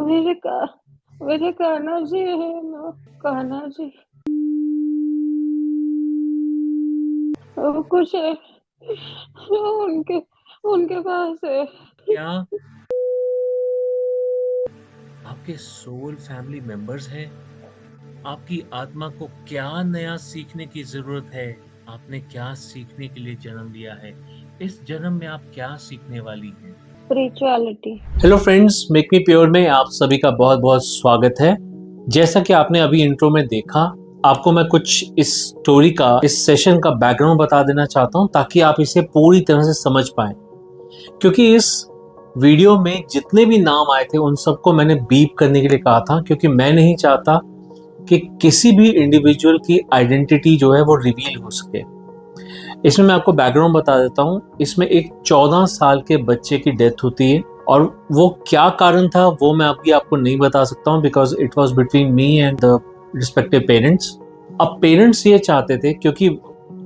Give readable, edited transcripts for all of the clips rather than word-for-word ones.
मेरे का मेरे कान्हा जी है ना, कान्हा जी। वो कुछ है, वो उनके उनके पास है। क्या आपके सोल फैमिली मेंबर्स हैं? आपकी आत्मा को क्या नया सीखने की जरूरत है? आपने क्या सीखने के लिए जन्म लिया है? इस जन्म में आप क्या सीखने वाली हैं? Spirituality. Hello friends, make me pure में आप सभी का बहुत बहुत स्वागत है। जैसा कि आपने अभी इंट्रो में देखा, आपको मैं कुछ इस स्टोरी का, इस सेशन का बैकग्राउंड बता देना चाहता हूं ताकि आप इसे पूरी तरह से समझ पाएं। क्योंकि इस वीडियो में जितने भी नाम आए थे उन सबको मैंने बीप करने के लिए कहा था, क्योंकि मैं नहीं चाहता कि किसी भी इंडिविजुअल की आइडेंटिटी जो है वो रिवील हो सके। इसमें मैं आपको बैकग्राउंड बता देता हूँ। इसमें एक 14 साल के बच्चे की डेथ होती है, और वो क्या कारण था वो मैं अभी आपको नहीं बता सकता हूँ, because it was between me and the respective parents. अब पेरेंट्स ये चाहते थे, क्योंकि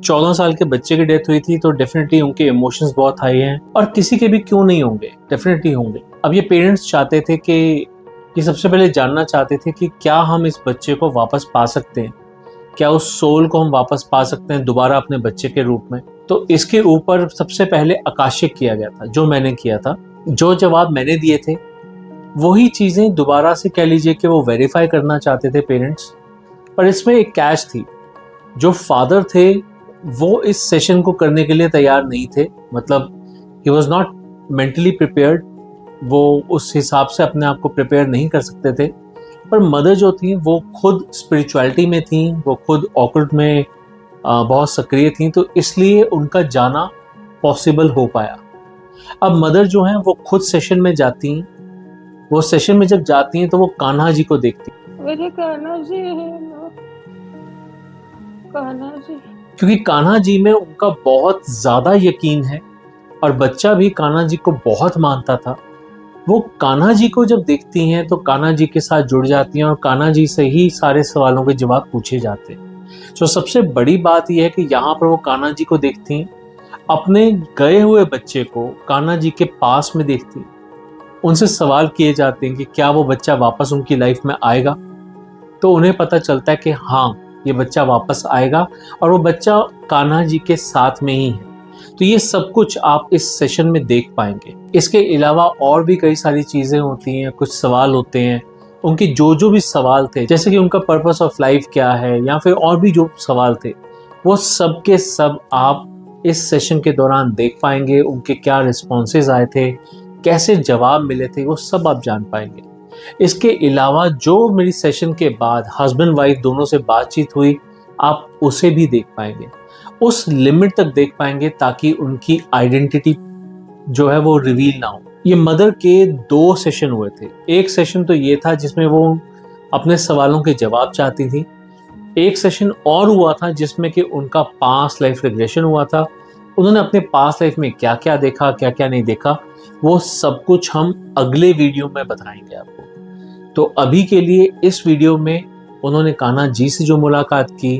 14 साल के बच्चे की डेथ हुई थी, तो डेफिनेटली उनके इमोशंस बहुत हाई हैं, और किसी के भी क्यों नहीं होंगे, डेफिनेटली होंगे। अब ये पेरेंट्स चाहते थे कि ये सबसे पहले जानना चाहते थे कि क्या हम इस बच्चे को वापस पा सकते हैं, क्या उस सोल को हम वापस पा सकते हैं दोबारा अपने बच्चे के रूप में। तो इसके ऊपर सबसे पहले आकाशिक किया गया था, जो मैंने किया था। जो जवाब मैंने दिए थे वही चीजें दोबारा से कह लीजिए कि वो वेरीफाई करना चाहते थे पेरेंट्स। पर इसमें एक कैच थी। जो फादर थे वो इस सेशन को करने के लिए तैयार नहीं थे, मतलब he was not mentally prepared. वो उस हिसाब से अपने आप को प्रिपेयर नहीं कर सकते थे। पर मदर जो थी वो खुद स्पिरिचुअलिटी में थी, वो खुद ऑकल्ट में बहुत सक्रिय थी, तो इसलिए उनका जाना पॉसिबल हो पाया। अब मदर जो है वो खुद सेशन में जाती हैं। वो सेशन में जब जाती हैं तो वो कान्हा जी को देखती हैं, मेरे कान्हा जी है ना, कान्हा जी। क्योंकि कान्हा जी में उनका बहुत ज्यादा यकीन है, और बच्चा भी कान्हा जी को बहुत मानता था। वो कान्हा जी को जब देखती हैं तो कान्हा जी के साथ जुड़ जाती हैं, और कान्हा जी से ही सारे सवालों के जवाब पूछे जाते हैं। तो सबसे बड़ी बात यह है कि यहाँ पर वो कान्हा जी को देखती हैं, अपने गए हुए बच्चे को कान्हा जी के पास में देखती हैं। उनसे सवाल किए जाते हैं कि क्या वो बच्चा वापस उनकी लाइफ में आएगा। तो उन्हें पता चलता है कि हाँ, ये बच्चा वापस आएगा, और वो बच्चा कान्हा जी के साथ में ही है। तो ये सब कुछ आप इस सेशन में देख पाएंगे। इसके अलावा और भी कई सारी चीजें होती हैं, कुछ सवाल होते हैं। उनके जो जो भी सवाल थे, जैसे कि उनका पर्पस ऑफ लाइफ क्या है, या फिर और भी जो सवाल थे, वो सब के सब आप इस सेशन के दौरान देख पाएंगे। उनके क्या रिस्पॉन्सेज आए थे, कैसे जवाब मिले थे, वो सब आप जान पाएंगे। इसके अलावा जो मेरी सेशन के बाद हस्बैंड वाइफ दोनों से बातचीत हुई, आप उसे भी देख पाएंगे। उस लिमिट तक देख पाएंगे ताकि उनकी आइडेंटिटी जो है वो रिवील ना हो। ये मदर के 2 सेशन हुए थे। एक सेशन तो ये था जिसमें वो अपने सवालों के जवाब चाहती थी। एक सेशन और हुआ था जिसमें कि उनका पास्ट लाइफ रिग्रेशन हुआ था। उन्होंने अपने पास्ट लाइफ में क्या क्या देखा, क्या क्या नहीं देखा, वो सब कुछ हम अगले वीडियो में बताएंगे आपको। तो अभी के लिए इस वीडियो में उन्होंने कान्हा जी से जो मुलाकात की,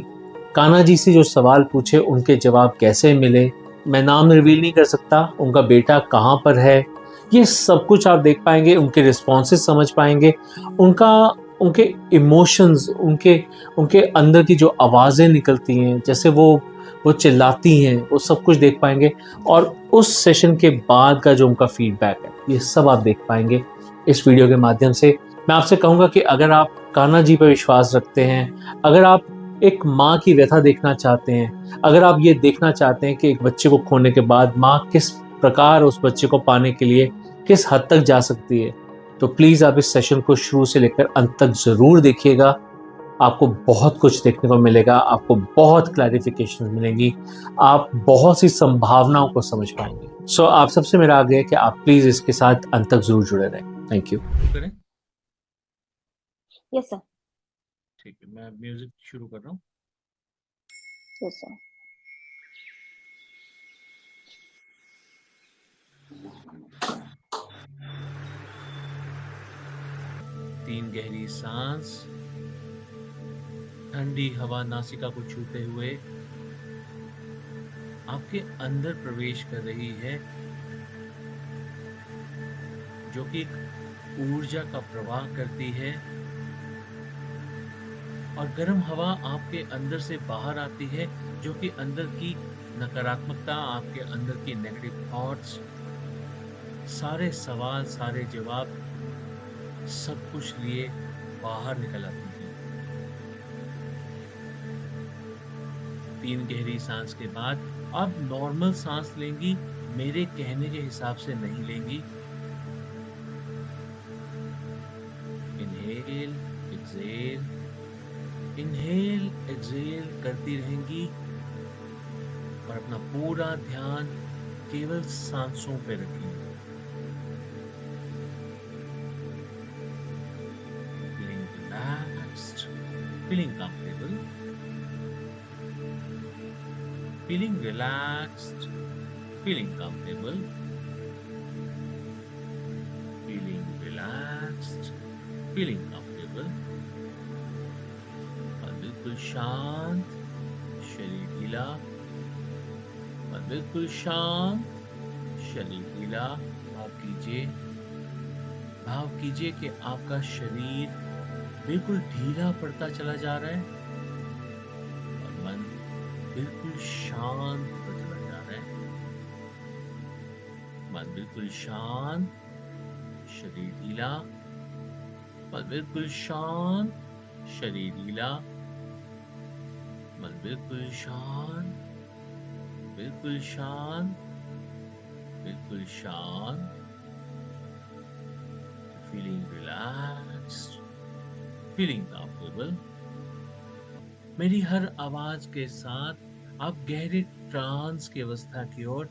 कान्हा जी से जो सवाल पूछे, उनके जवाब कैसे मिले, मैं नाम रिवील नहीं कर सकता, उनका बेटा कहाँ पर है, ये सब कुछ आप देख पाएंगे। उनके रिस्पॉन्सेज समझ पाएंगे, उनका उनके इमोशंस, उनके उनके अंदर की जो आवाज़ें निकलती हैं, जैसे वो चिल्लाती हैं, वो सब कुछ देख पाएंगे। और उस सेशन के बाद का जो उनका फीडबैक है, ये सब आप देख पाएंगे इस वीडियो के माध्यम से। मैं आपसे कहूँगा कि अगर आप कान्हा जी पर विश्वास रखते हैं, अगर आप एक माँ की व्यथा देखना चाहते हैं, अगर आप ये देखना चाहते हैं कि एक बच्चे को खोने के बाद माँ किस प्रकार उस बच्चे को पाने के लिए किस हद तक जा सकती है, तो प्लीज़ आप इस सेशन को शुरू से लेकर अंत तक ज़रूर देखिएगा। आपको बहुत कुछ देखने को मिलेगा, आपको बहुत क्लैरिफिकेशन मिलेंगी, आप बहुत सी संभावनाओं को समझ पाएंगे। सो आप सबसे मेरा आग्रह है कि आप प्लीज़ इसके साथ अंत तक ज़रूर जुड़े रहें। Thank you. Yes sir. ठीक है, मैं म्यूजिक शुरू कर रहा हूँ। Yes sir. 3 गहरी सांस, ठंडी हवा नासिका को छूते हुए आपके अंदर प्रवेश कर रही है, जो कि एक ऊर्जा का प्रवाह करती है और गर्म हवा आपके अंदर से बाहर आती है, जो कि अंदर की नकारात्मकता, आपके अंदर की नेगेटिव थॉट्स, सारे सवाल, सारे जवाब, सब कुछ लिए बाहर निकल आती हैं। 3 गहरी सांस के बाद आप नॉर्मल सांस लेंगी, मेरे कहने के हिसाब से नहीं लेंगी। इनहेल, एक्सहेल, इनहेल, एक्सहेल करती रहेंगी और अपना पूरा ध्यान केवल सांसों पे रखेंगे। Feeling relaxed, feeling comfortable, feeling relaxed, feeling comfortable, feeling relaxed, feeling comfortable और बिल्कुल शांत, शरीर ढीला और बिल्कुल शांत, शरीर ढीला। भाव कीजिए कि आपका शरीर बिल्कुल ढीला पड़ता चला जा रहा है और मन बिल्कुल शांत होता चला जा रहा है। मन बिल्कुल शांत, शरीर ढीला, मन बिल्कुल शांत, शरीर ढीला, मन बिल्कुल शांत, बिल्कुल शांत, बिल्कुल शांत। Feeling relaxed, feeling comfortable। मेरी हर आवाज के साथ आप गहरे ट्रांस की अवस्था की ओर,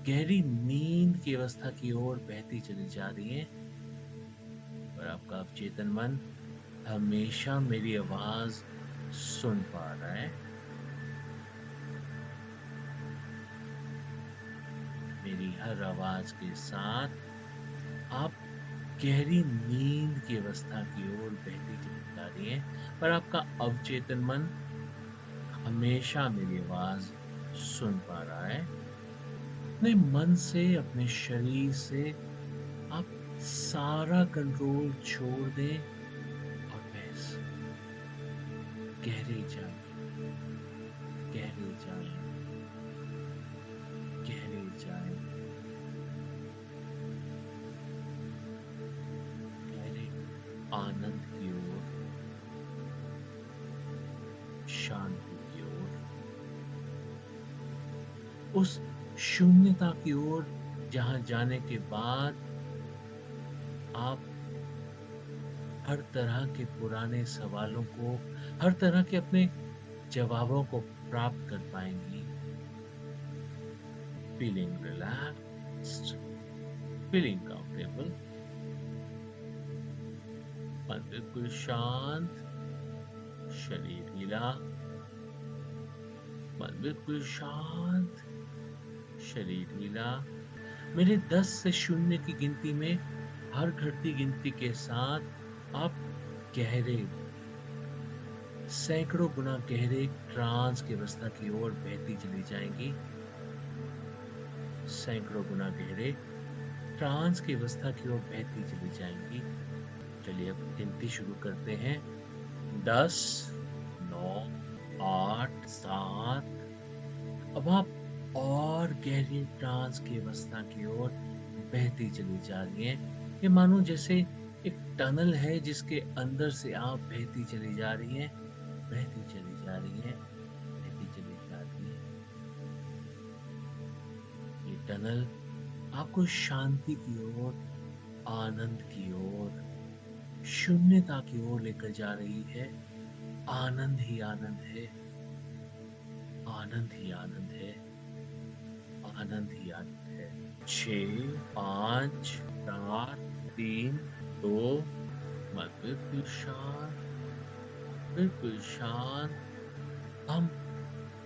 गहरी नींद की अवस्था की ओर बहती चली जा रही हैं और आपका अवचेतन मन हमेशा मेरी आवाज सुन पा रहा है। मेरी हर आवाज के साथ आप गहरी नींद की अवस्था की ओर बहती चली जा रही हैं, पर आपका अवचेतन मन हमेशा मेरी आवाज सुन पा रहा है। अपने मन से, अपने शरीर से आप सारा कंट्रोल छोड़ दें और बस गहरे जाएं, गहरे जाएं, गहरे जाएं, गहरे आनंद की ओर, शांति की ओर, उस शून्यता की ओर जहां जाने के बाद आप हर तरह के पुराने सवालों को, हर तरह के अपने जवाबों को प्राप्त कर पाएंगी। Feeling relaxed, feeling comfortable, मन बिल्कुल शांत, शरीर ढीला, मन बिल्कुल शांत, शरीर ढीला। मेरे 10 से 0 की गिनती में हर घटती गिनती के साथ आप गहरे, सैकड़ों गुना गहरे ट्रांस की अवस्था की ओर बहती चली जाएंगी। सैकड़ों गुना गहरे ट्रांस की अवस्था की ओर बहती चली जाएंगी। चलिए अब गिनती शुरू करते हैं। 10, 9, 8, 7। अब आप और गहरी ट्रांस की अवस्था की ओर बहती चली जा रही हैं। ये मानो जैसे एक टनल है जिसके अंदर से आप बहती चली जा रही हैं, बहती चली जा रही हैं, बहती चली जा रही हैं। ये टनल आपको शांति की ओर, आनंद की ओर, शून्यता की ओर लेकर जा रही है। आनंद ही आनंद है, आनंद ही आनंद है, आनंद ही आनंद है। 6, 5, 4, 3, 2। मन बिल्कुल शांत, बिल्कुल शांत। हम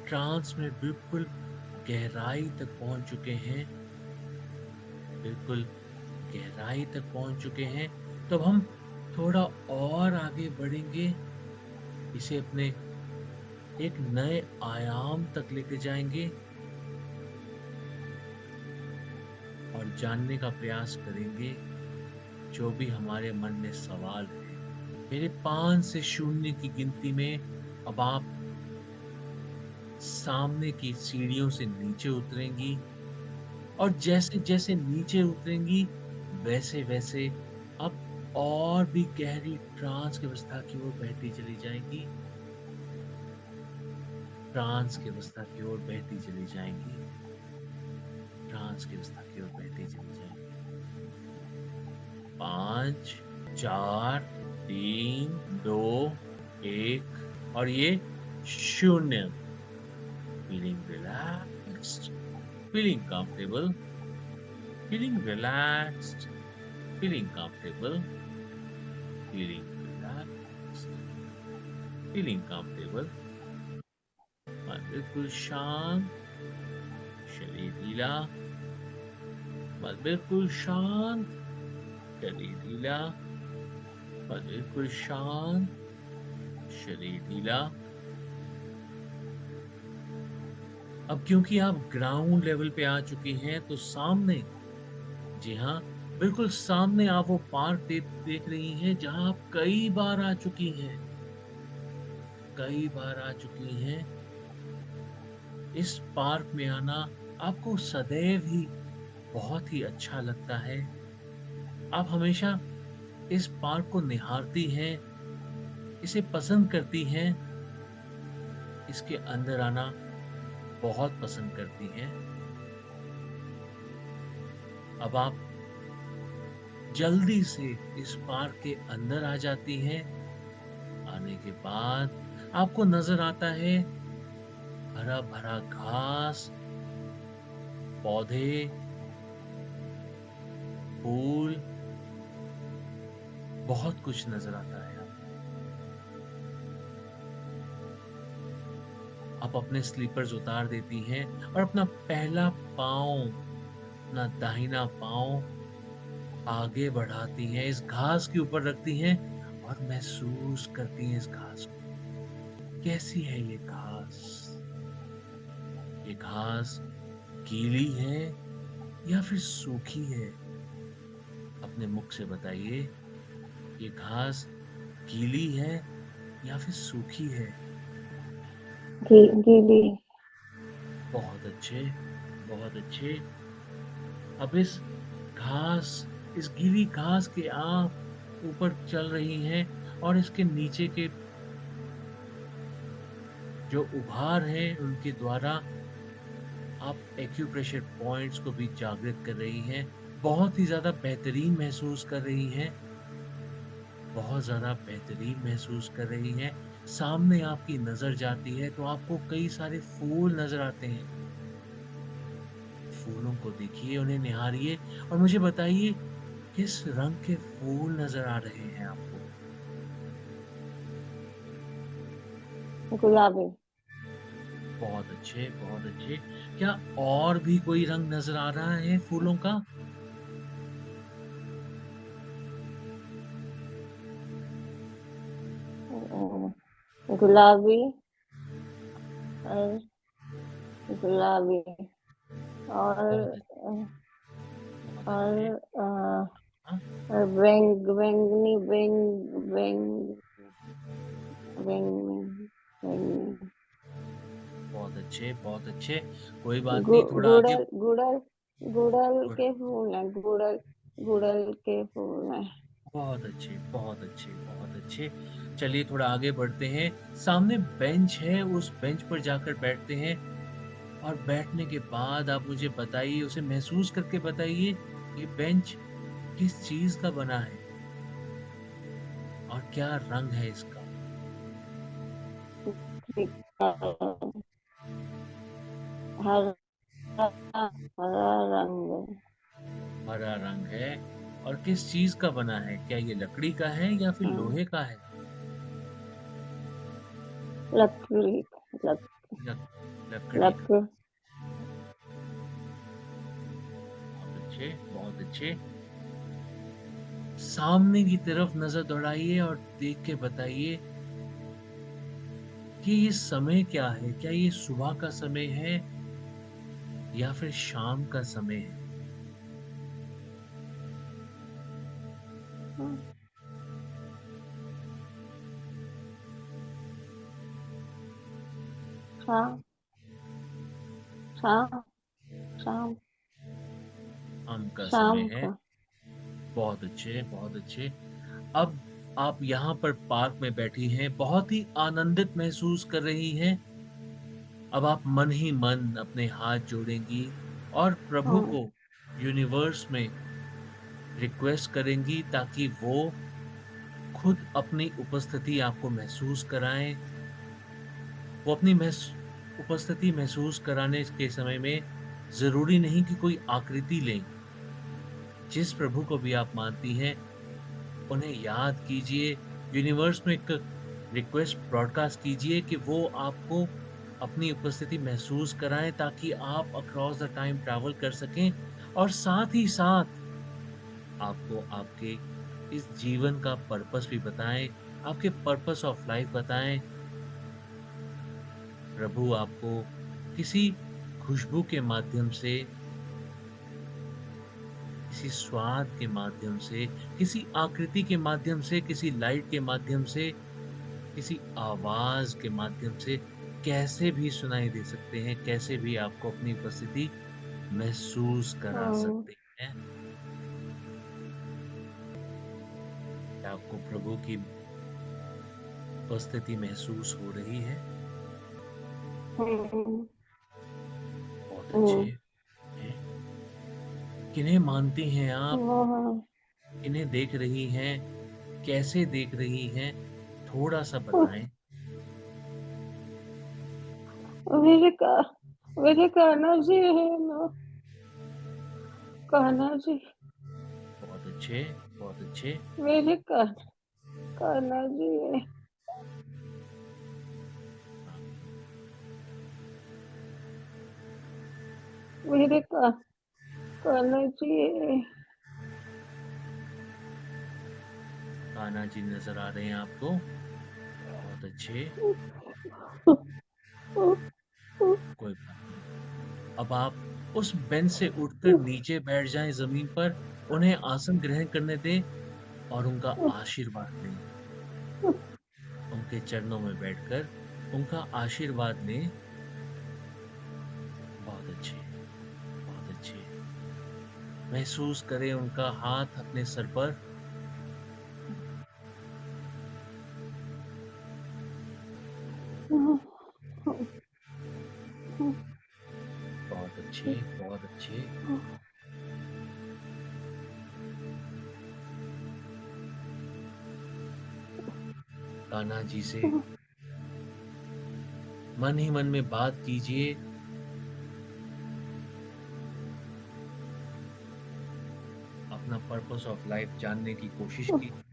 ट्रांस में बिल्कुल गहराई तक पहुंच चुके हैं, बिल्कुल गहराई तक पहुंच चुके हैं। तो अब हम थोड़ा और आगे बढ़ेंगे, इसे अपने एक नए आयाम तक लेके जाएंगे और जानने का प्रयास करेंगे जो भी हमारे मन में सवाल है, मेरे 5 से 0 की गिनती में अब आप सामने की सीढ़ियों से नीचे उतरेंगी और जैसे-जैसे नीचे उतरेंगी, वैसे-वैसे आप और भी गहरी ट्रांस की अवस्था की ओर बहती चली जाएँगी। ट्रांस की अवस्था की ओर बहती चली जाएँगी। ट्रांस की अवस्था की ओर बहती चली जाएँगी। 5, 4, 3, 2, 1 और ये 0। Feeling relaxed, feeling comfortable, feeling relaxed, feeling comfortable, feeling relaxed, feeling comfortable। मन बिल्कुल शांत, शरीर ढीला। मन बिल्कुल शांत, शरीर ढीला। मन बिल्कुल शांत, शरीर ढीला। अब क्योंकि आप ग्राउंड लेवल पे आ चुकी हैं, तो सामने, जी हाँ, बिल्कुल सामने आप वो पार्क देख रही हैं जहां आप कई बार आ चुकी हैं। कई बार आ चुकी हैं। इस पार्क में आना आपको सदैव ही बहुत ही अच्छा लगता है। आप हमेशा इस पार्क को निहारती हैं, इसे पसंद करती हैं, इसके अंदर आना बहुत पसंद करती हैं। अब आप जल्दी से इस पार्क के अंदर आ जाती हैं। आने के बाद आपको नजर आता है हरा भरा घास, पौधे, फूल, बहुत कुछ नजर आता है। आप अपने स्लीपर्स उतार देती हैं और अपना पहला पाँव, अपना दाहिना पाँव आगे बढ़ाती हैं, इस घास के ऊपर रखती हैं और महसूस करती हैं इस घास को। कैसी है ये घास? ये घास गीली है या फिर सूखी है? अपने मुख से बताइए, ये घास गीली है या फिर सूखी है? गीली। बहुत अच्छे, बहुत अच्छे। अब इस गीली घास के आप ऊपर चल रही हैं और इसके नीचे के जो उभार हैं उनके द्वारा आप एक्यूप्रेशर पॉइंट्स को भी जागृत कर रही हैं। बहुत ही ज़्यादा बेहतरीन महसूस कर रही हैं। बहुत ज़्यादा बेहतरीन महसूस कर रही हैं। सामने आपकी नज़र जाती है तो आपको कई सारे फूल नज़र आते हैं। फूलों को देखिए, उन्हें निहारिए और मुझे बताइए किस रंग के फूल नज़र आ रहे हैं आपको? गुलाबी। बहुत अच्छे, बहुत अच्छे। क्या और भी कोई रंग नज़र आ रहा है फूलों का? गुलाबी और गुलाबी बहुत और अच्छे, बहुत अच्छे। और हाँ, बैंगनी बैंगनी। बहुत अच्छे, बहुत अच्छे। कोई बात गु, नहीं, थोड़ा आगे। गुड़ल गुड़ल गुड़ल गुड, के फूल हैं। गुड़ल के फूल हैं। बहुत अच्छे, बहुत अच्छे, बहुत अच्छे। चलिए थोड़ा आगे बढ़ते हैं। सामने बेंच है, उस बेंच पर जाकर बैठते हैं और बैठने के बाद आप मुझे बताइए, उसे महसूस करके बताइए, ये बेंच किस चीज़ का बना है और क्या रंग है इसका? हरा हरा रंग। हरा रंग है और किस चीज़ का बना है? क्या ये लकड़ी का है या फिर हाँ, लोहे का है? लकड़ी लक, लक लकड़ी का। लक बहुत अच्छे, बहुत अच्छे। सामने की तरफ नज़र दौड़ाइए और देख के बताइए कि ये समय क्या है? क्या ये सुबह का समय है या फिर शाम का समय है? शाम शाम शाम शाम का समय शाम है। का। बहुत अच्छे, बहुत अच्छे। अब आप यहाँ पर पार्क में बैठी हैं, बहुत ही आनंदित महसूस कर रही हैं। अब आप मन ही मन अपने हाथ जोड़ेंगी और प्रभु हाँ को, यूनिवर्स में रिक्वेस्ट करेंगी ताकि वो खुद अपनी उपस्थिति आपको महसूस कराएं। वो अपनी उपस्थिति महसूस कराने के समय में जरूरी नहीं कि कोई आकृति लें। जिस प्रभु को भी आप मानती हैं, उन्हें याद कीजिए। यूनिवर्स में एक रिक्वेस्ट ब्रॉडकास्ट कीजिए कि वो आपको अपनी उपस्थिति महसूस कराएं ताकि आप अक्रॉस द टाइम ट्रैवल कर सकें और साथ ही साथ आपको आपके इस जीवन का पर्पस भी बताएं, आपके पर्पस ऑफ लाइफ बताएं। प्रभु आपको किसी खुशबू के माध्यम से, किसी स्वाद के माध्यम से, किसी आकृति के माध्यम से, किसी लाइट के माध्यम से, किसी आवाज के माध्यम से कैसे भी सुनाई दे सकते हैं, कैसे भी आपको अपनी उपस्थिति महसूस करा हाँ सकते हैं। क्या आपको प्रभु की उपस्थिति महसूस हो रही है? हम्म, बहुत अच्छे हम्म, हैं। किन्हें मानती हैं आप? हाँ। किन्हें देख रही हैं? कैसे देख रही हैं? थोड़ा सा बताएं। मेरे का मेरे कान्हा जी है ना, कान्हा जी। बहुत अच्छे, बहुत अच्छे। मेरे कान्हा जी है। मेरे कान्हा जी है। कान्हा जी नजर आ रहे हैं आपको? बहुत अच्छे। कोई बात नहीं। अब आप उस बेंच से उठकर नीचे बैठ जाएं जमीन पर, उन्हें आसन ग्रहण करने दें और उनका आशीर्वाद लें। उनके चरणों में बैठकर उनका आशीर्वाद लें। बहुत अच्छे, बहुत अच्छे। महसूस करें उनका हाथ अपने सर पर। बहुत अच्छे, बहुत अच्छे। कान्हा जी से मन ही मन में बात कीजिए। अपना पर्पस ऑफ लाइफ जानने की कोशिश कीजिए।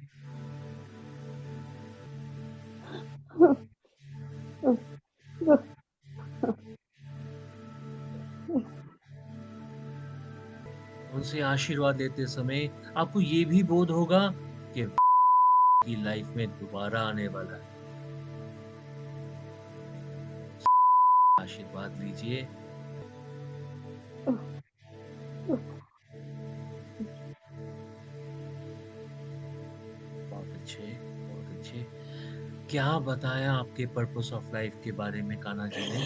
उनसे आशीर्वाद लेते समय आपको ये भी बोध होगा कि की लाइफ में दोबारा आने वाला है। आशीर्वाद लीजिए। बहुत अच्छे, बहुत अच्छे। क्या बताया आपके पर्पस ऑफ लाइफ के बारे में कान्हा जी ने?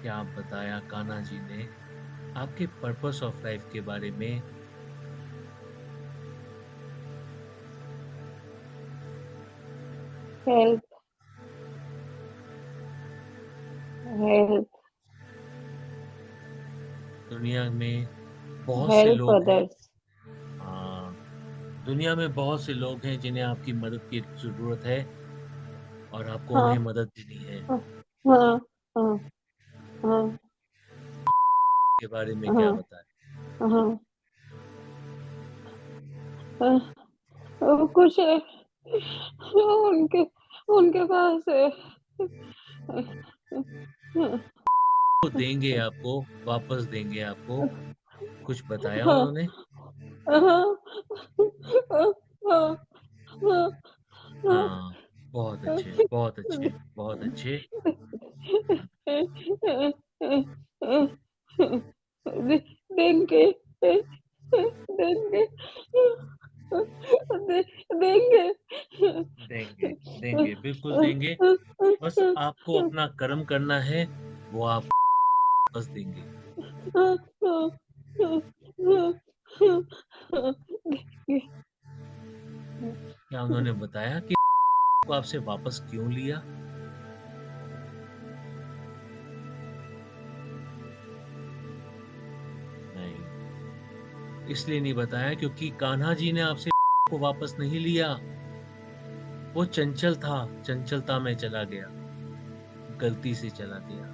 क्या आप बताया कान्हा जी ने आपके पर्पस ऑफ लाइफ के बारे में? हेल्प हेल्प दुनिया में बहुत से हेल्प लोग हैं। अदर्स। हाँ, दुनिया में बहुत से लोग हैं जिन्हें आपकी मदद की जरूरत है और आपको हाँ उन्हें मदद देनी है। हाँ हाँ हाँ हाँ के बारे में क्या हाँ बताएं? हाँ। कुछ है, उनके उनके पास है। वो देंगे आपको, वापस देंगे आपको। कुछ बताया हाँ उन्होंने? हाँ हाँ हाँ हाँ। हाँ, बहुत अच्छे, बहुत अच्छे, बहुत अच्छे। देंगे, देंगे, देंगे। देंगे, देंगे, बिल्कुल देंगे। बस आपको अपना कर्म करना है, वो आप बस देंगे। क्या उन्होंने बताया कि को आपसे वापस क्यों लिया? नहीं, इसलिए नहीं बताया क्योंकि कान्हा जी ने आपसे को वापस नहीं लिया। वो चंचल था, चंचलता में चला गया, गलती से चला गया।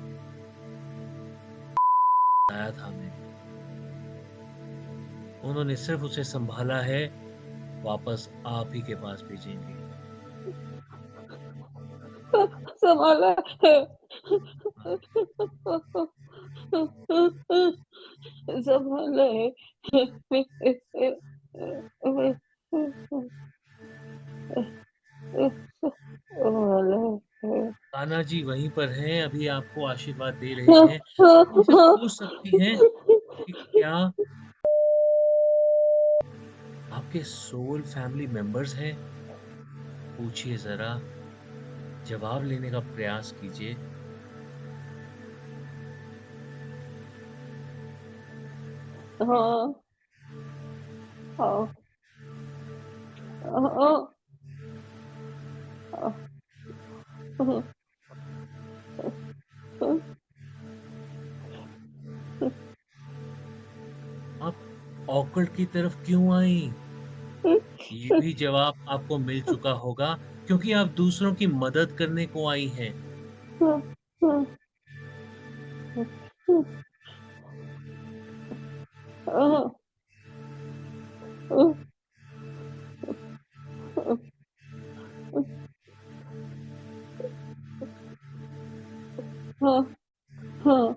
आया था मैं, उन्होंने सिर्फ उसे संभाला है, वापस आप ही के पास भेजेंगे। संभाला है, संभाला है। संभाला है। कान्हा जी वहीं पर हैं, अभी आपको आशीर्वाद दे रहे हैं। आप उनसे पूछ सकती हैं कि क्या आपके सोल फैमिली मेंबर्स हैं? पूछिए जरा, जवाब लेने का प्रयास कीजिए। हाँ, हाँ, हाँ, आप ऑकल्ट की तरफ क्यों आई? ये भी जवाब आपको मिल चुका होगा, क्योंकि आप दूसरों की मदद करने को आई हैं। हाँ, हाँ,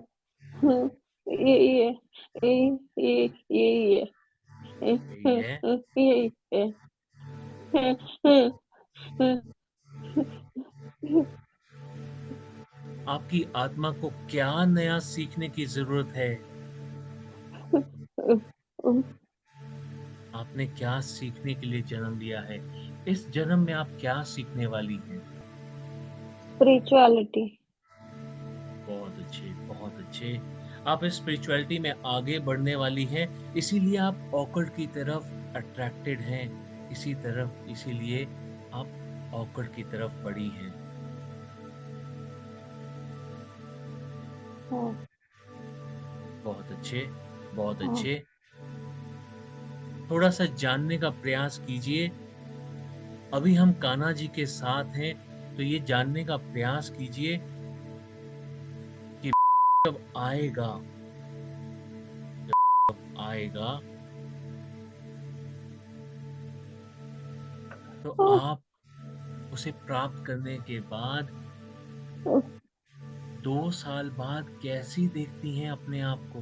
हाँ, यही है, यही है, यही है। यही है। आपकी आत्मा को क्या नया सीखने की जरूरत है? आपने क्या सीखने के लिए जन्म लिया है? इस जन्म में आप क्या सीखने वाली हैं? स्पिरिचुअलिटी। बहुत अच्छे, बहुत अच्छे। आप इस स्पिरिचुअलिटी में आगे बढ़ने वाली हैं, इसीलिए आप ऑकल्ट की तरफ अट्रैक्टेड हैं, इसीलिए आप ऑकल्ट की तरफ बढ़ी हैं। हाँ, बहुत अच्छे, बहुत हाँ, अच्छे। थोड़ा सा जानने का प्रयास कीजिए। अभी हम कान्हा जी के साथ हैं, तो ये जानने का प्रयास कीजिए कि जब आएगा, आएगा तो हाँ, आप उसे प्राप्त करने के बाद हाँ, 2 साल बाद कैसी देखती हैं अपने आप को?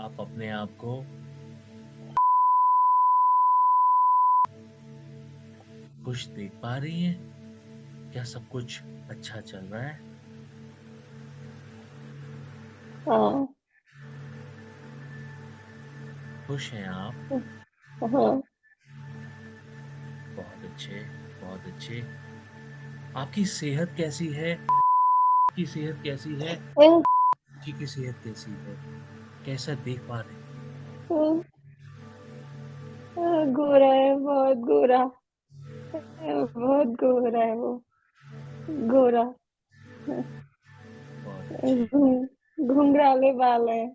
आप अपने आप को खुश देख पा रही हैं? क्या सब कुछ अच्छा चल रहा है? हाँ, खुश हैं आप? हाँ, बहुत अच्छे, बहुत अच्छे। आपकी सेहत कैसी है? आपकी सेहत कैसी है? जी की सेहत कैसी है? कैसा देख पा रहे हैं? गोरा है, बहुत गोरा है, बहुत गोरा है वो, गोरा। बहुत अच्छे। घुंघराले बाल है,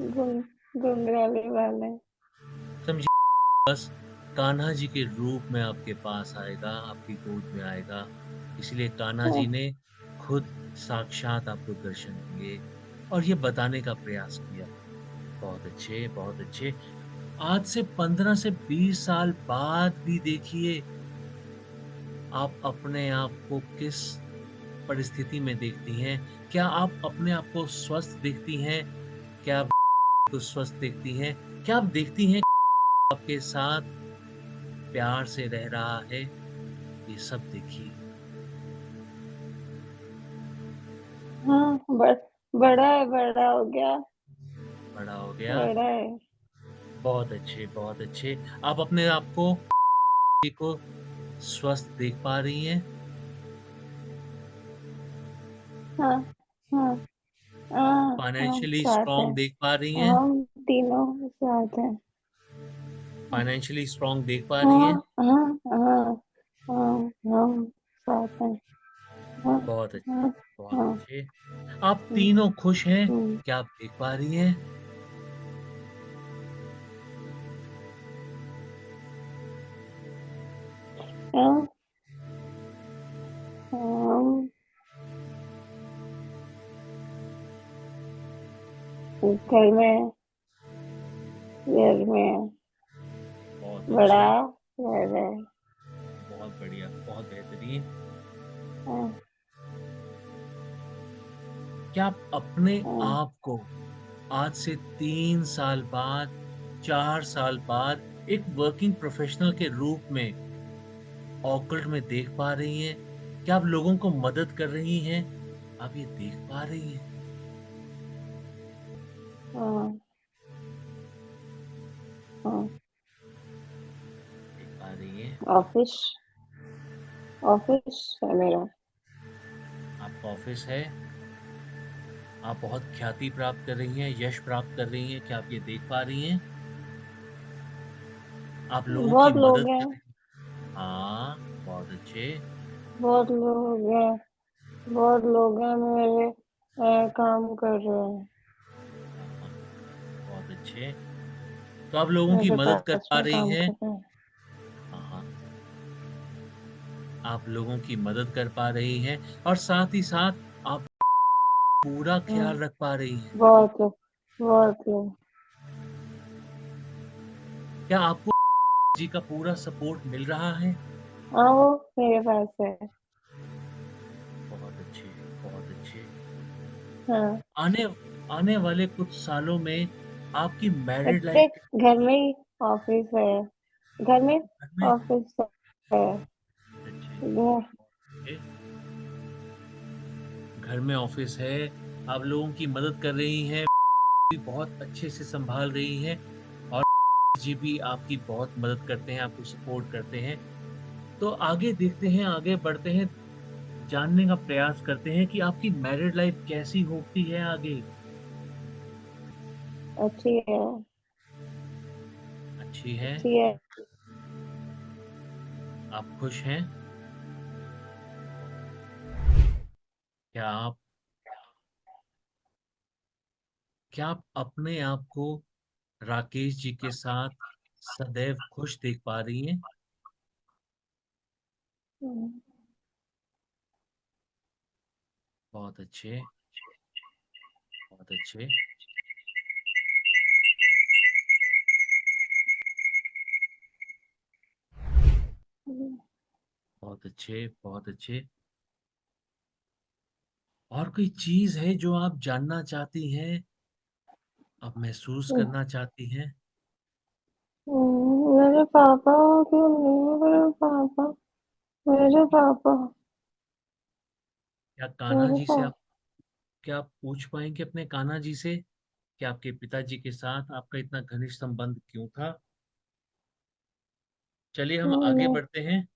घुंग घुंघराले बाल है। समझिए, बस कान्हा जी के रूप में आपके पास आएगा, आपकी गोद में आएगा। इसलिए कान्हा जी ने खुद साक्षात आपको दर्शन दिए और ये बताने का प्रयास किया। बहुत अच्छे, बहुत अच्छे। आज से 15 से 20 साल बाद भी देखिए, आप अपने आप को किस परिस्थिति में देखती हैं? क्या आप अपने आप को स्वस्थ देखती हैं? क्या आप को स्वस्थ देखती हैं? क्या आप देखती हैं आपके साथ प्यार से रह रहा है? ये सब देखिए। हाँ, बड़ा है, बड़ा हो गया। बड़ा हो गया। बड़ा है। बहुत अच्छे, बहुत अच्छे। आप अपने आप को स्वस्थ देख पा रही हैं? हाँ, हाँ, हाँ, हाँ, फाइनेंशियली साथ है। स्ट्रांग देख पा रही हैं? हम तीनों साथ हैं। फाइनेंशियली स्ट्रांग देख पा रही हैं? हाँ, हाँ, हाँ, हाँ, हम साथ हैं। हाँ, बहुत अच्छे, हाँ, बहुत हाँ। अच्छे। आप तीनों खुश हैं? हम्म, क्या आप देख पा रही हैं? हाँ, हम घर में, घर में बहुत बड़ा अच्छे, घर है। बहुत बढ़िया, बहुत बेहतरीन। हाँ, क्या आप अपने हाँ, आप को आज से 3 साल बाद, 4 साल बाद एक वर्किंग प्रोफेशनल के रूप में ऑकल्ट में देख पा रही हैं? क्या आप लोगों को मदद कर रही हैं? आप ये देख पा रही हैं? हाँ, हाँ। देख पा रही हैं? ऑफिस, ऑफिस है मेरा। आपका ऑफिस है, आप बहुत ख्याति प्राप्त कर रही हैं, यश प्राप्त कर रही हैं, क्या आप ये देख पा रही हैं? आप लोगों की बहुत लोग मदद कर हैं। रही हैं। हाँ, बहुत अच्छे। बहुत लोग हैं। बहुत लोग हैं मेरे काम कर रहे हैं हाँ, बहुत अच्छे। तो आप लोगों की मेरे मदद कर पास पा में रही काम हैं। कर रहे हैं। हाँ, हाँ, आप लोगों की मदद कर पा रही हैं और साथ ही साथ आप पूरा ख्याल हाँ, रख पा रही हैं। बहुत लोग, बहुत लोग। क्या आपको जी का पूरा सपोर्ट मिल रहा है? हाँ, वो मेरे पास है। बहुत अच्छे, बहुत अच्छे। हाँ, आने आने वाले कुछ सालों में आपकी मैरिड लाइफ देख, घर में ही ऑफिस है। घर में में ऑफिस है। अच्छे, घर, अच्छे। घर में ऑफिस है, आप लोगों की मदद कर रही हैं, भी बहुत अच्छे से संभाल रही हैं और जी भी आपकी बहुत मदद करते हैं, आपको सपोर्ट करते हैं। तो आगे देखते हैं, आगे बढ़ते हैं, जानने का प्रयास करते हैं कि आपकी मैरिड लाइफ कैसी होती है आगे। अच्छी है। अच्छी है? अच्छी है। आप खुश हैं? क्या आप अपने आप को राकेश जी के साथ सदैव खुश देख पा रही हैं? हम्म, बहुत अच्छे, बहुत अच्छे। हम्म, बहुत अच्छे, बहुत अच्छे। और कोई चीज है जो आप जानना चाहती हैं, आप महसूस करना चाहती हैं? मेरे पापा क्यों नहीं, मेरे पापा, मेरे पापा, क्या कान्हा मेरे जी से पापा। आप क्या आप पूछ पाएंगे अपने कान्हा जी से कि आपके पिताजी के साथ आपका इतना घनिष्ठ संबंध क्यों था? चलिए हम आगे नहीं। बढ़ते हैं,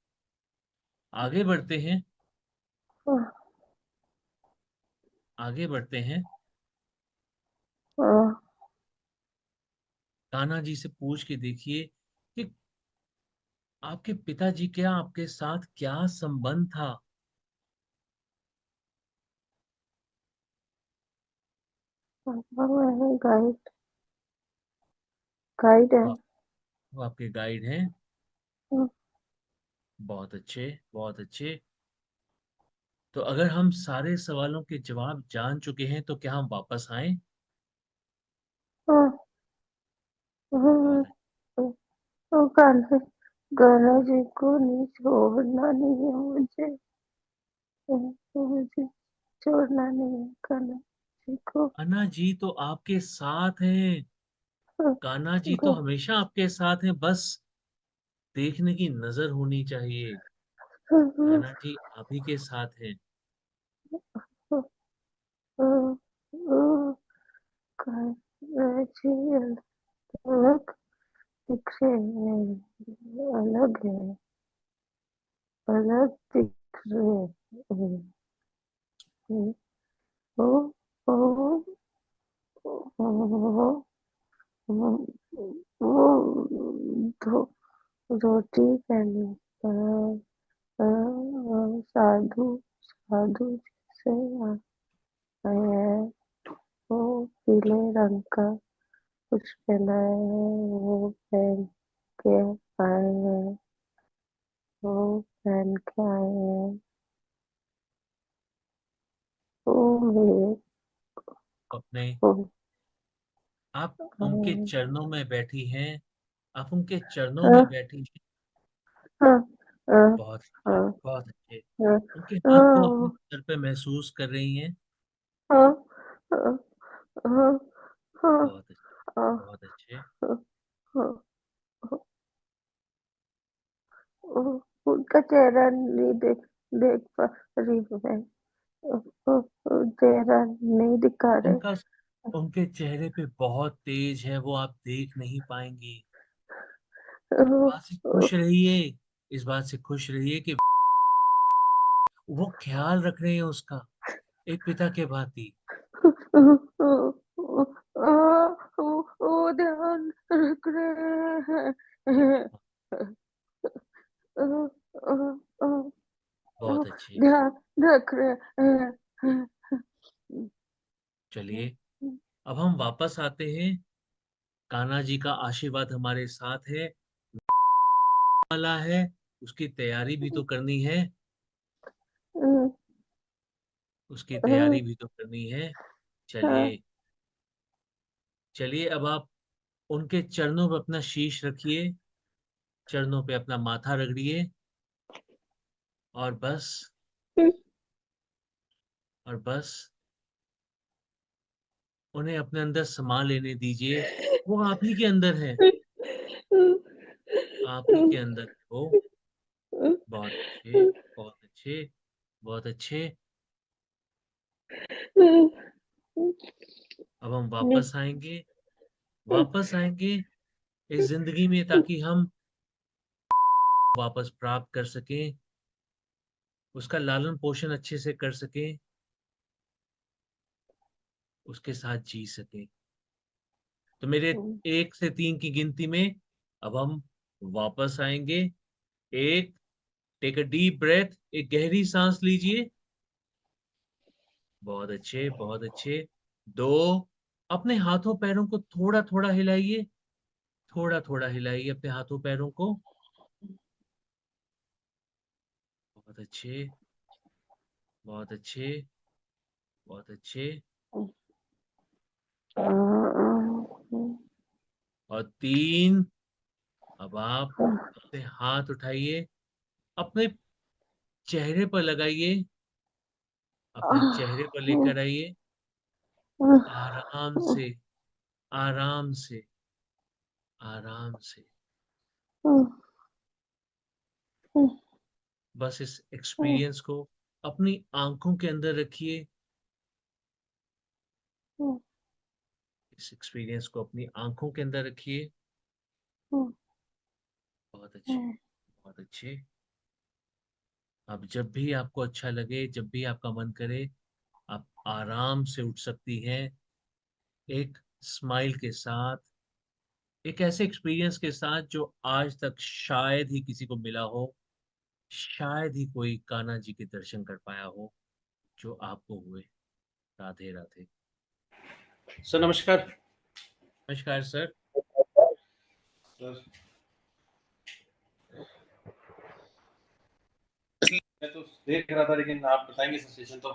आगे बढ़ते हैं, आगे बढ़ते हैं। कान्हा जी से पूछ के देखिए कि आपके पिताजी क्या आपके साथ क्या संबंध था? पापा मेरे गाइड, गाइड है। वो वो आपके गाइड हैं। बहुत अच्छे, बहुत अच्छे। तो अगर हम सारे सवालों के जवाब जान चुके हैं तो क्या हम वापस आए? बहुत अच्छे। तो गाना, गाना जी को नहीं छोड़ना, नहीं है मुझे। मुझे छोड़ना नहीं है गाना जी को। कान्हा जी तो आपके साथ हैं, कान्हा जी तो हमेशा आपके साथ हैं, बस देखने की नजर होनी चाहिए। कान्हा जी आप ही के साथ हैं। अलग दिख रहे हैं, अलग है, अलग दिख रहे हैं। ओ ओ ओ वो धो रोटी पहने साधु साधु जैसे आए हैं। वो पीले रंग का कुछ पहना है, वो पहन के आए हैं, वो पहन के आए हैं। वो मेरे अपने को आप उनके हाँ चरणों में बैठी हैं। आप उनके चरणों हाँ में बैठी हैं। हाँ हाँ बहुत अच्छे, हाँ बहुत अच्छे। हाँ उनके हाथ को अपने हाँ सर पे महसूस कर रही हैं। हाँ हाँ हाँ हाँ बहुत अच्छे, हाँ बहुत अच्छे। हाँ हाँ हाँ। उनका चेहरा नहीं देख देख पा रही हूँ मैं। चेहरा नहीं दिखा रहे। उनका उनके चेहरे पे बहुत तेज है, वो आप देख नहीं पाएंगी। बात से खुश रहिए, इस बात से खुश रहिए कि वो ख्याल रख रहे हैं उसका, एक पिता के भांति। वो ध्यान रख रहे हैं। बहुत अच्छे। ध्यान रख रहे हैं। चलिए अब हम वापस आते हैं। कान्हा जी का आशीर्वाद हमारे साथ है, वाला है, उसकी तैयारी भी तो करनी है। उसकी तैयारी भी तो करनी है। चलिए, चलिए अब आप उनके चरणों पर अपना शीश रखिए, चरणों पे अपना माथा रगड़िए, और बस, और बस उन्हें अपने अंदर समा लेने दीजिए। वो आप ही के अंदर है, आप ही के अंदर है वो। बहुत अच्छे, बहुत अच्छे, बहुत अच्छे। अब हम वापस आएंगे, वापस आएंगे इस जिंदगी में, ताकि हम वापस प्राप्त कर सकें, उसका लालन पोषण अच्छे से कर सकें, उसके साथ जी सकें। तो मेरे 1 से 3 की गिनती में अब हम वापस आएंगे। एक, टेक अ डीप ब्रेथ, एक गहरी सांस लीजिए। बहुत अच्छे, बहुत अच्छे। 2, अपने हाथों पैरों को थोड़ा थोड़ा हिलाइए, थोड़ा थोड़ा हिलाइए अपने हाथों पैरों को। बहुत अच्छे, बहुत अच्छे, बहुत अच्छे। और 3, अब आप अपने हाथ उठाइए, अपने चेहरे पर लगाइए, अपने चेहरे पर लेकर आइए, आराम से, आराम से, आराम से। बस इस एक्सपीरियंस को अपनी आंखों के अंदर रखिए, इस एक्सपीरियंस को अपनी आंखों के अंदर रखिए। बहुत अच्छे, बहुत अच्छे। अब जब भी आपको अच्छा लगे, जब भी आपका मन करे, आप आराम से उठ सकती हैं, एक स्माइल के साथ, एक ऐसे एक्सपीरियंस के साथ जो आज तक शायद ही किसी को मिला हो, शायद ही कोई कान्हा जी के दर्शन कर पाया हो जो आपको हुए। राधे राधे। सर नमस्कार। नमस्कार सर। सर मैं तो देख रहा था, लेकिन आप बताएंगे सर सेशन तो।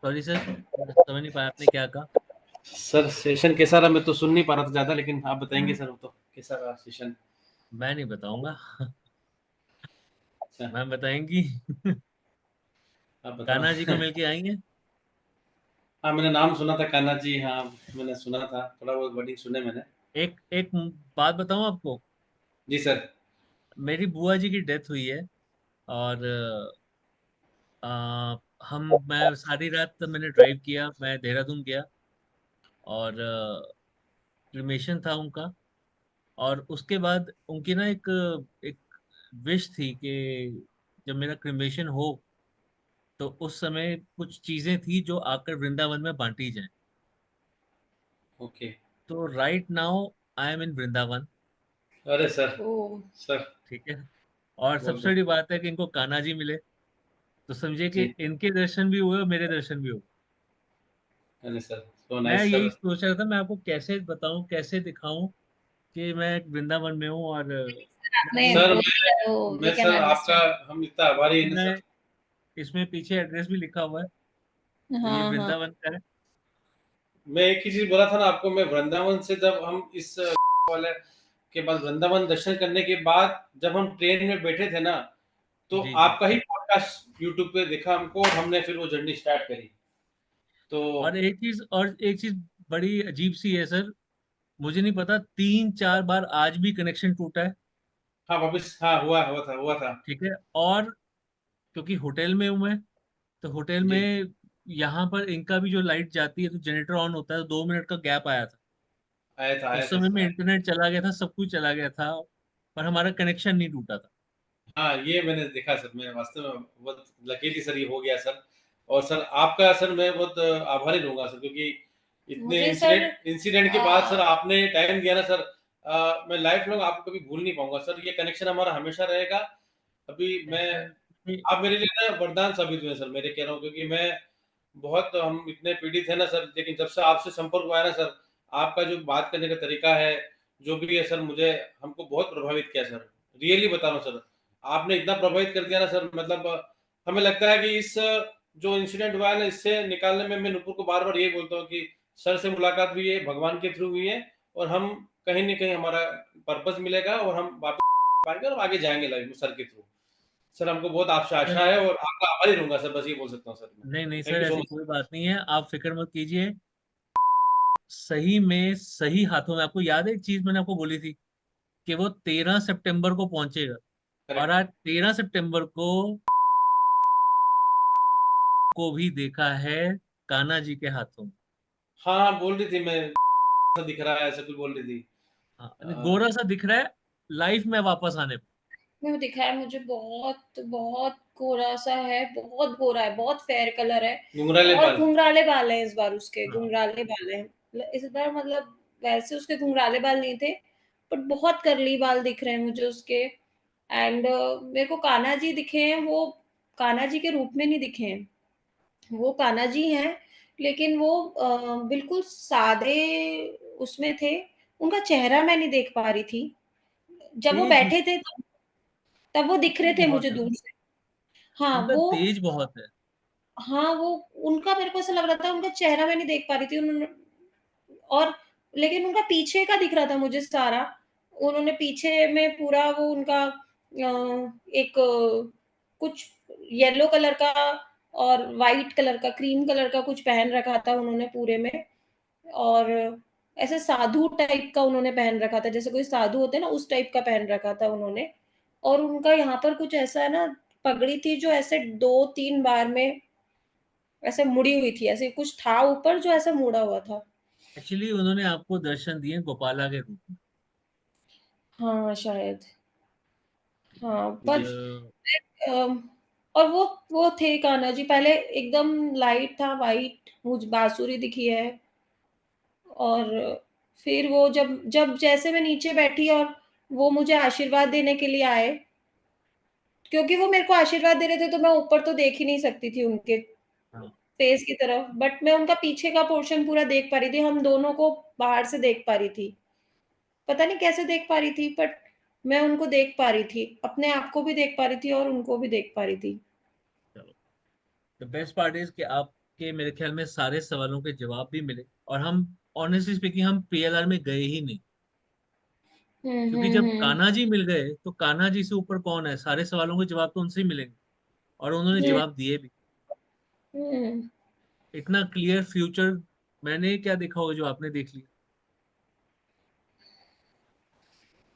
सॉरी सर, मैं समझ नहीं पाया आपने क्या कहा। सर सेशन कैसा रहा, मैं तो सुन नहीं पा रहा था ज़्यादा, लेकिन आप बताएंगे सर वो तो कैसा रहा सेशन। मैं नहीं बताऊंगा। अच्छा, मैम बताएंगी। आप बताओ। कान्हा जी को मिलके आएंगे। हाँ, मैंने नाम सुना था कान्हा जी, हाँ मैंने सुना था, थोड़ा बहुत वर्डिंग सुने मैंने। एक एक बात बताऊं आपको, जी सर। मेरी बुआ जी की डेथ हुई है। और मैं सारी रात मैंने ड्राइव किया, मैं देहरादून गया और क्रिमेशन था उनका। और उसके बाद उनकी ना एक एक विश थी कि जब मेरा क्रिमेशन हो तो उस समय कुछ चीजें थी जो आकर वृंदावन में बांटी जाए। ओके। तो राइट नाउ आई एम इन वृंदावन। अरे सर, ओ। सर ठीक है। और बहुत सबसे बहुत बड़ी बात है कि इनको कान्हा जी मिले, तो समझिए कि जी। इनके दर्शन भी हुए और मेरे दर्शन भी हुए। अरे सर, सो मैं नाइस यही सर। सोच रहा था मैं आपको कैसे बताऊं, कैसे दिखाऊं कि मैं वृंदावन में हूँ। और आपने मैं सर बोल ही रहे हो, वी मैं कैन सर आपका, अंडरस्टैंड। हम इतना आभारी हैं ना मैं सर। इसमें पीछे एड्रेस भी लिखा हुआ है, तो ये हाँ हाँ। वृंदावन का है। मैं एक ही चीज बोला था ना आपको, मैं वृंदावन से जब हम इस वाले के बाद वृंदावन दर्शन करने के बाद जब हम ट्रेन में बैठे थे ना, तो जी जी। आपका ही पॉडकास्ट यूट्यूब पे देखा हमको, और हमने फिर वो जर्नी स्टार्ट करी। तो और एक चीज बड़ी अजीब सी है सर, मुझे नहीं पता, 3 4 बार आज भी कनेक्शन टूटा है। हाँ वापिस, हाँ हुआ था। ठीक है। और क्योंकि होटल में हूं मैं, तो होटल जी। में यहाँ पर इनका भी जो लाइट जाती है तो जनरेटर ऑन होता है, तो 2 मिनट का गैप आया था। आया उस था समय में सर। इंटरनेट चला गया था, सब कुछ चला गया था, पर हमारा कनेक्शन नहीं टूटा था। हाँ, ये मैंने देखा सर, मैं वास्तव में बहुत लकीली सर ये हो गया सर। और सर आपका सर मैं बहुत आभारी रहूंगा सर, क्योंकि इतने मुझे सर इंसिडेंट इंसिडेंट के बाद सर आपने टाइम दिया ना सर। मैं लाइफ लॉन्ग आपको कभी भूल नहीं पाऊंगा सर, ये कनेक्शन हमारा हमेशा रहेगा। अभी नहीं मैं, सर, आप मेरे लिए ना वरदान साबित हुए सर, मेरे कह रहा हूँ, क्योंकि मैं बहुत, हम इतने पीड़ित है ना सर, लेकिन जब से आपसे संपर्क हुआ है ना सर, आपका जो बात करने का तरीका है, जो भी है सर, मुझे हमको बहुत प्रभावित किया सर। रियली बता रहा हूँ सर, आपने इतना प्रभावित कर दिया ना सर, मतलब हमें लगता है कि इस जो इंसिडेंट हुआ है ना, इससे निकालने में मैं नुपुर को बार बार यही बोलता हूँ कि सर से मुलाकात हुई है, भगवान के थ्रू हुई है, और हम कहीं ना कहीं हमारा पर्पस मिलेगा, और हम वापस पाएंगे और आगे जाएंगे लाइफ में सर के थ्रू। सर हमको बहुत आपसे सर, आशा है, और आपका आभारी रहूंगा सर, बस ये बोल सकता हूँ सर मैं। नहीं नहीं थैंक सर, यू सो ऐसी मच। कोई बात नहीं है, आप फिक्र मत कीजिए। सही में सही हाथों में, आपको याद है एक चीज मैंने आपको बोली थी कि वो 13 सितंबर को पहुंचेगा, और करेक्ट। आज 13 सितंबर को भी देखा है कान्हा जी के हाथों में। हाँ हाँ, बोल रही थी मैं, ऐसा दिख रहा है, ऐसा कुछ बोल रही थी। हाँ, अ, गोरा सा दिख रहा है लाइफ में वापस आने पे। में दिखा है मुझे, बहुत बहुत गोरा सा है, बहुत गोरा है, बहुत फेयर कलर है। घुंघराले और बाल। घुंघराले बाल हैं इस बार, उसके हाँ, घुंघराले बाल हैं। इस बार मतलब वैसे उसके घुंघराले बाल नहीं थे, बट बहुत करली बाल दिख रहे हैं मुझे उसके। एंड मेरे को कान्हा जी दिखे हैं, वो कान्हा जी के रूप में नहीं दिखे हैं। वो कान्हा जी हैं, लेकिन वो बिल्कुल सादे उसमें थे। उनका चेहरा मैं नहीं देख पा रही थी। जब वो तेज भी, बैठे थे तब वो दिख रहे तेज थे बहुत मुझे है, दूर से। हाँ, उनका वो तेज बहुत है। हाँ, वो उनका मेरे को ऐसा लग रहा था, उनका चेहरा मैं नहीं देख पा रही थी। उन्होंने और लेकिन उनका पीछे का दिख रहा था मुझे सारा। उन्होंने पीछे में पूरा वो उनका एक कुछ येलो कलर का और व्हाइट कलर का, क्रीम कलर का कुछ पहन रखा था उन्होंने पूरे में। और ऐसे साधु टाइप का उन्होंने पहन रखा था, जैसे कोई साधु होते हैं ना, उस टाइप का पहन रखा था उन्होंने। और उनका यहाँ पर कुछ ऐसा है ना, पगड़ी थी जो ऐसे 2-3 बार में ऐसे मुड़ी हुई थी, ऐसे कुछ था ऊपर जो ऐसे मुड़ा हुआ था। एक्चुअली उन्होंने आपको दर्शन दिए गोपाला के रूप में। हाँ, शायद। हाँ, पर जी। अम, और वो थे कान्हा जी, पहले एकदम लाइट था, व्हाइट मुझ बांसुरी दिखी है। और फिर वो जब जब जैसे मैं नीचे बैठी और वो मुझे आशीर्वाद देने के लिए आए, क्योंकि वो मेरे को आशीर्वाद दे रहे थे, तो मैं ऊपर तो देख ही नहीं सकती थी उनके हाँ, फेस की तरफ, बट मैं उनका पीछे का पोर्शन पूरा देख पा रही थी। हम दोनों को बाहर से देख पा रही थी। पता नहीं कैसे देख पा रही थी, बट मैं उनको देख पा रही थी, अपने आप को भी देख पा रही थी और उनको भी देख पा रही थी। चलो। द बेस्ट पार्ट इज कि आपके मेरे ख्याल में सारे सवालों के जवाब भी मिले, और हम ऑनेस्टली स्पीकिंग हम पीएलआर में गए ही नहीं, क्योंकि जब हुँ। कान्हा जी मिल गए तो कान्हा जी से ऊपर कौन है, सारे सवालों के जवाब तो उनसे ही मिलेंगे। और उन्होंने हुँ, जवाब दिए भी। हुँ। इतना क्लियर फ्यूचर मैंने क्या देखा होगा जो आपने देख लिया।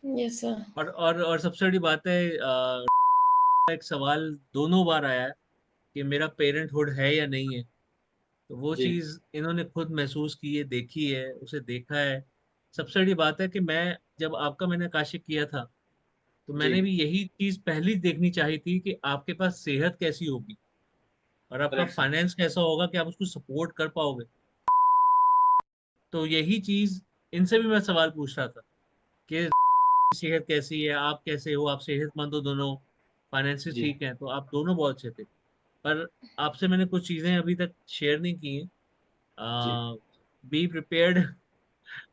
Yes sir. और सबसे बड़ी बात है, एक सवाल दोनों बार आया है कि मेरा पेरेंटहुड है या नहीं है। तो वो जी, चीज़ इन्होंने खुद महसूस की है, देखी है, उसे देखा है। सबसे बड़ी बात है कि मैं जब आपका मैंने आकाशिक किया था तो जी, मैंने भी यही चीज़ पहली देखनी चाहिए थी कि आपके पास सेहत कैसी होगी और आपका करेक्ट सर। फाइनेंस कैसा होगा कि आप उसको सपोर्ट कर पाओगे। तो यही चीज़ इनसे भी मैं सवाल पूछ रहा था कि सेहत कैसी है, आप कैसे हो, आप सेहतमंद हो दोनों, फाइनेंसिस जी, ठीक है, तो आप दोनों बहुत अच्छे थे। पर आपसे मैंने कुछ चीज़ें अभी तक शेयर नहीं की हैं। जी, बी प्रिपेयर्ड।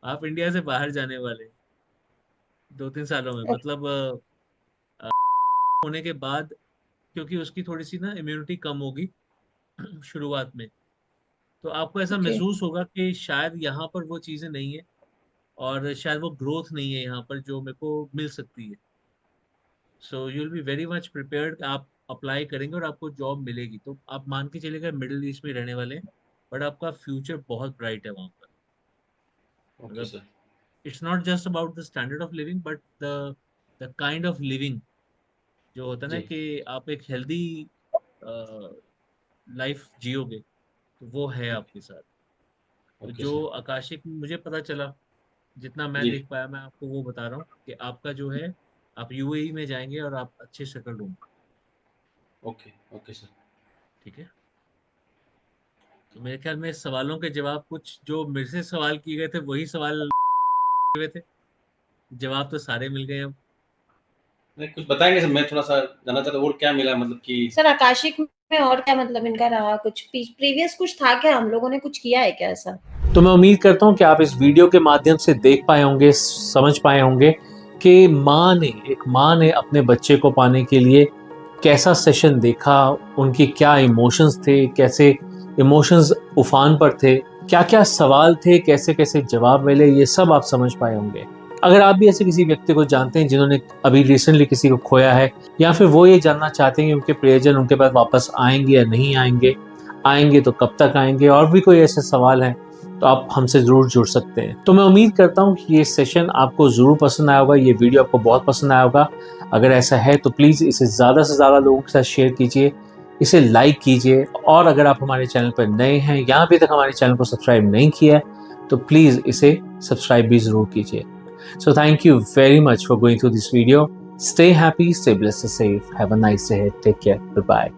आप इंडिया से बाहर जाने वाले हैं 2-3 सालों में, मतलब होने के बाद, क्योंकि उसकी थोड़ी सी ना इम्यूनिटी कम होगी शुरुआत में। तो आपको ऐसा ओके। महसूस होगा कि शायद यहाँ पर वो चीज़ें नहीं है और शायद वो ग्रोथ नहीं है यहाँ पर जो मेरे को मिल सकती है। So you will be very much prepared. आप अप्लाई करेंगे और आपको जॉब मिलेगी तो आप मान के चलिएगा मिडिल ईस्ट में रहने वाले हैं, बट आपका फ्यूचर बहुत ब्राइट है वहाँ पर। ओके मतलब sir. It's not just about the standard of living but the kind of living जो होता है ना जी, कि आप एक हेल्दी लाइफ जियोगे, तो वो है ओके, आपके साथ। तो ओके जो सर। आकाशिक में मुझे पता चला, जितना मैं जी, देख पाया, मैं आपको वो बता रहा हूँ कि आपका जो है, आप यूएई में जाएंगे और आप अच्छे सेटल होंगे। Okay, okay sir. ठीक है। तो मेरे ख्याल में सवालों के जवाब कुछ जो मेरे से सवाल किए गए थे वही सवाल हुए थे, जवाब तो सारे मिल गए अब। नहीं, कुछ बताएँगे सर? मैं थोड़ा-सा जानना चाहता हूँ और क्या मिला मतलब कि सर आकाशिक में और क्या मतलब इनका रहा कुछ प्रीवियस कुछ था क्या? हम लोगों ने कुछ किया है क्या ऐसा? तो मैं उम्मीद करता हूँ कि आप इस वीडियो के माध्यम से देख पाए होंगे, समझ पाए होंगे कि एक माँ ने अपने बच्चे को पाने के लिए कैसा सेशन देखा, उनकी क्या इमोशंस थे, कैसे इमोशंस उफान पर थे, क्या क्या सवाल थे, कैसे कैसे जवाब मिले, ये सब आप समझ पाए होंगे। अगर आप भी ऐसे किसी व्यक्ति को जानते हैं जिन्होंने अभी रिसेंटली किसी को खोया है, या फिर वो ये जानना चाहते हैं कि उनके प्रियजन उनके पास वापस आएंगे या नहीं आएंगे, आएंगे तो कब तक आएंगे, और भी कोई ऐसे सवाल हैं, तो आप हमसे जरूर जुड़ सकते हैं। तो मैं उम्मीद करता हूँ कि ये सेशन आपको जरूर पसंद आया होगा, ये वीडियो आपको बहुत पसंद आया होगा। अगर ऐसा है तो प्लीज इसे ज्यादा से ज्यादा लोगों के साथ शेयर कीजिए, इसे लाइक कीजिए, और अगर आप हमारे चैनल पर नए हैं या अभी तक हमारे चैनल को सब्सक्राइब नहीं किया है तो प्लीज इसे सब्सक्राइब भी जरूर कीजिए। So thank you very much for going through this video. Stay happy, stay blessed, stay safe, have a nice day, take care, bye.